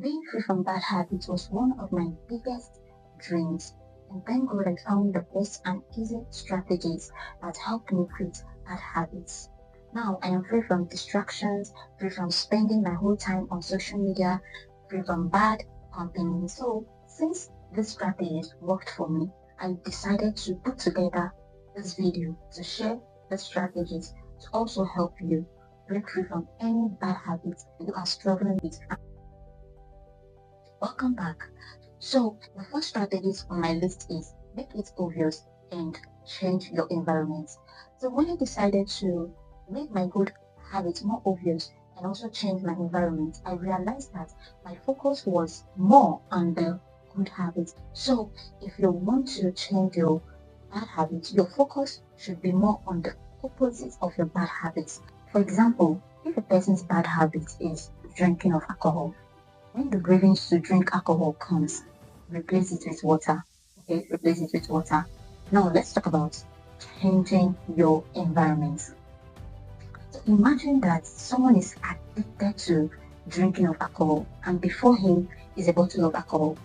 Being free from bad habits was one of my biggest dreams, and thank God I found the best and easy strategies that helped me quit bad habits. Now I am free from distractions, free from spending my whole time on social media, free from bad company. So, since these strategies worked for me, I decided to put together this video to share the strategies to also help you break free from any bad habits you are struggling with. Welcome back. So, the first strategies on my list is make it obvious and change your environment. So, when I decided to make my good habits more obvious and also change my environment, I realized that my focus was more on the good habits. So, if you want to change your bad habits, your focus should be more on the opposite of your bad habits. For example, if a person's bad habit is drinking of alcohol, when the cravings to drink alcohol comes, replace it with water. Okay, replace it with water. Now let's talk about changing your environment. So imagine that someone is addicted to drinking of alcohol, and before him is a bottle of alcohol.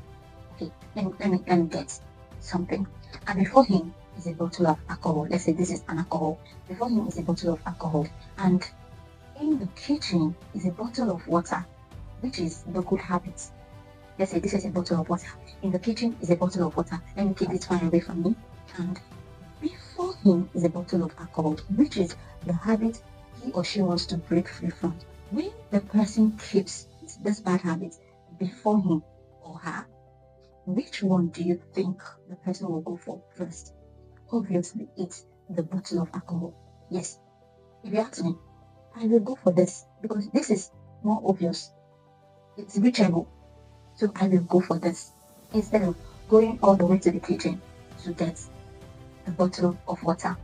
Okay, let me get something. And before him is a bottle of alcohol. Let's say this is an alcohol. Before him is a bottle of alcohol, and in the kitchen is a bottle of water, which is the good habit. Let's say this is a bottle of water. In the kitchen is a bottle of water. Let me keep this far away from me. And before him is a bottle of alcohol, which is the habit he or she wants to break free from. When the person keeps this bad habit before him or her, which one do you think the person will go for first? Obviously, it's the bottle of alcohol. Yes, if you ask me, I will go for this because this is more obvious. It's reachable. So I will go for this instead of going all the way to the kitchen to get a bottle of water.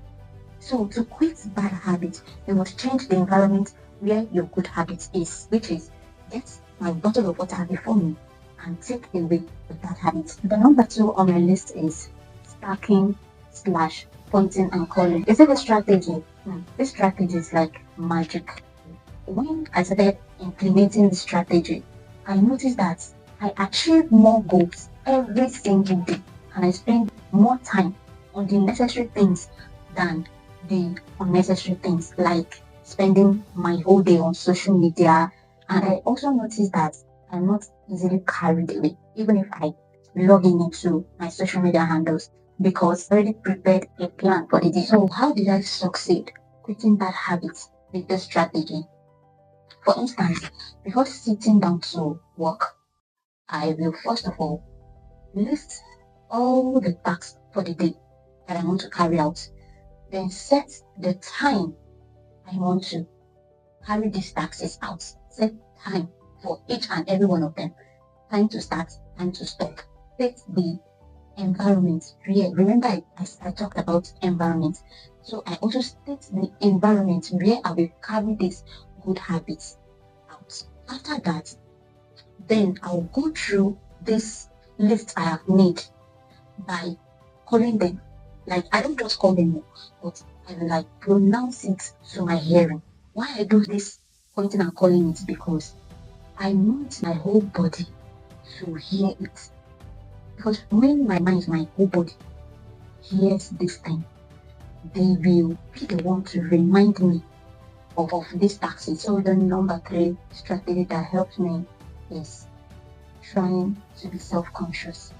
So to quit bad habits, you must change the environment where your good habit is, which is get my bottle of water before me and take away the bad habits. The number 2 on my list is stacking slash pointing and calling. Is it a strategy? This strategy is like magic. When I started implementing the strategy, I noticed that I achieve more goals every single day, and I spend more time on the necessary things than the unnecessary things, like spending my whole day on social media. And I also noticed that I'm not easily carried away, even if I log in into my social media handles, because I already prepared a plan for the day. So, how did I succeed quitting bad habits with this strategy? For instance, before sitting down to work, I will first of all list all the tasks for the day that I want to carry out, then set the time I want to carry these tasks out. Set time for each and every one of them. Time to start, time to stop. Set the environment. Remember, I talked about environment. So I also state the environment where I will carry these good habits out. After that, then I'll go through this list I have made by calling them. Like, I don't just call them, but I will like pronounce it to my hearing. Why I do this pointing and calling it? Because I want my whole body to hear it. Because when my mind, my whole body hears this thing, they will be the one to remind me of this taxi. So the number 3 strategy that helps me is trying to be self-conscious.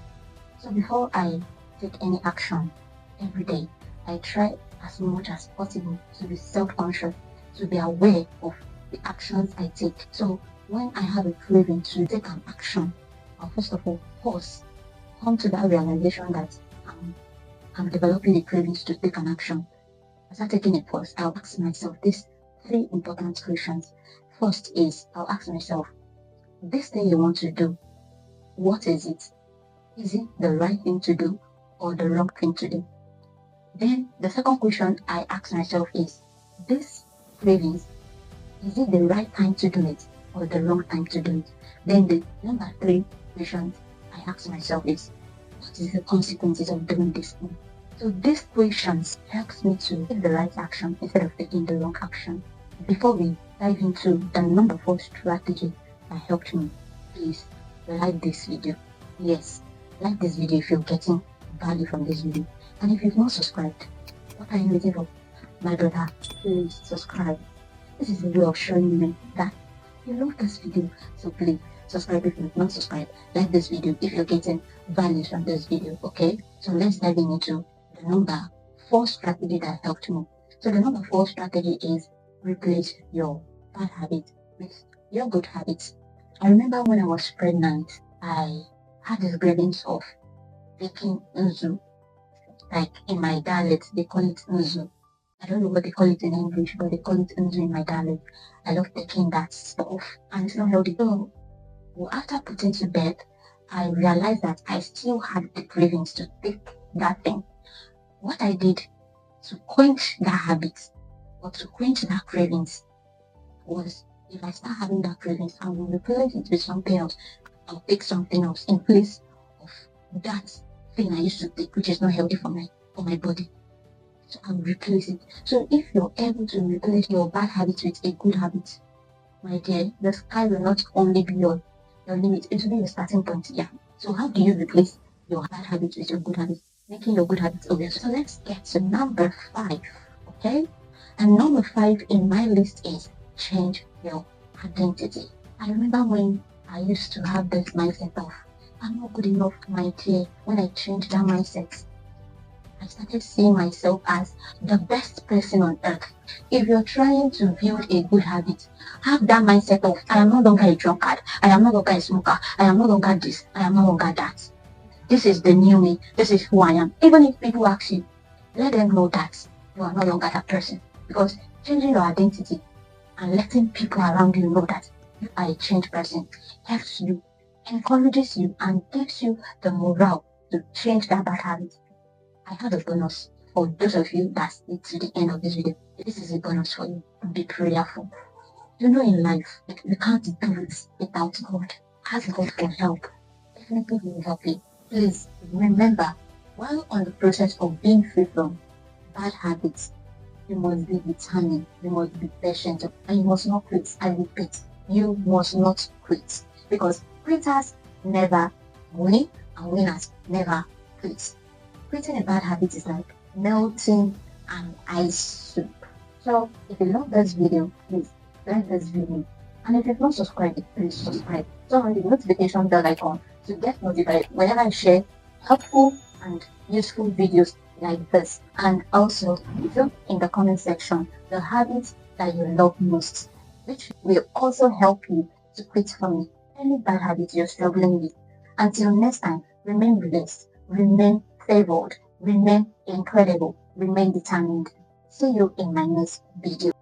So before I take any action every day, I try as much as possible to be self-conscious, to be aware of the actions I take. So when I have a craving to take an action, I'll first of all pause, come to that realization that I'm developing a craving to take an action. As I taking a pause, I'll ask myself these 3 important questions. First is, I'll ask myself, this thing you want to do, what is it? Is it the right thing to do or the wrong thing to do? Then the second question I ask myself is, this cravings, is it the right time to do it or the wrong time to do it? Then the number 3 question I ask myself is, what is the consequences of doing this thing? So these questions helps me to take the right action instead of taking the wrong action. Before we dive into the number 4 strategy that helped me, please like this video. Yes, like this video if you're getting value from this video. And if you've not subscribed, what are you waiting for? My brother, please subscribe. This is a way of showing me that you love this video. So please subscribe if you've not subscribed. Like this video if you're getting value from this video. Okay, so let's dive into the number 4 strategy that helped me. So the number 4 strategy is replace your bad habits with your good habits. I remember when I was pregnant, I had this cravings of taking Nzu. Like in my dialect, they call it Nzu. I don't know what they call it in English, but they call it Nzu in my dialect. I love taking that stuff, and it's not healthy. So after putting to bed, I realized that I still had the cravings to take that thing. What I did to quench that habit or to quench that cravings was, if I start having that cravings, I will replace it with something else. I'll take something else in place of that thing I used to take, which is not healthy for my body. So I'll replace it. So if you're able to replace your bad habits with a good habit, my dear, the sky will not only be your limit, it will be your starting point. Yeah. So how do you replace your bad habits with your good habits? Making your good habits obvious. So let's get to number 5. Okay? And number 5 in my list is change your identity. I remember when I used to have this mindset of I'm not good enough, my dear. When I changed that mindset, I started seeing myself as the best person on earth. If you're trying to build a good habit, have that mindset of I am no longer a drunkard, I am no longer a smoker, I am no longer this, I am no longer that. This is the new me, this is who I am. Even if people ask you, let them know that you are no longer that person. Because changing your identity and letting people around you know that you are a changed person helps you, encourages you, and gives you the morale to change that bad habit. I have a bonus for those of you that stay to the end of this video. This is a bonus for you. Be prayerful. You know, in life, we can't do it without God. Ask God for help. Definitely He will help you. Please remember, while on the process of being free from bad habits, you must be determined, you must be patient, and you must not quit. I repeat, you must not quit. Because quitters never win, and winners never quit. Quitting a bad habit is like melting an ice soup. So if you love this video, please like this video. And if you've not subscribed, please subscribe. Turn on the notification bell icon to get notified whenever I share helpful and useful videos like this. And also drop in the comment section the habits that you love most, which will also help you to quit from any bad habits you're struggling with. Until next time, remain blessed, remain favored, remain incredible, remain determined. See you in my next video.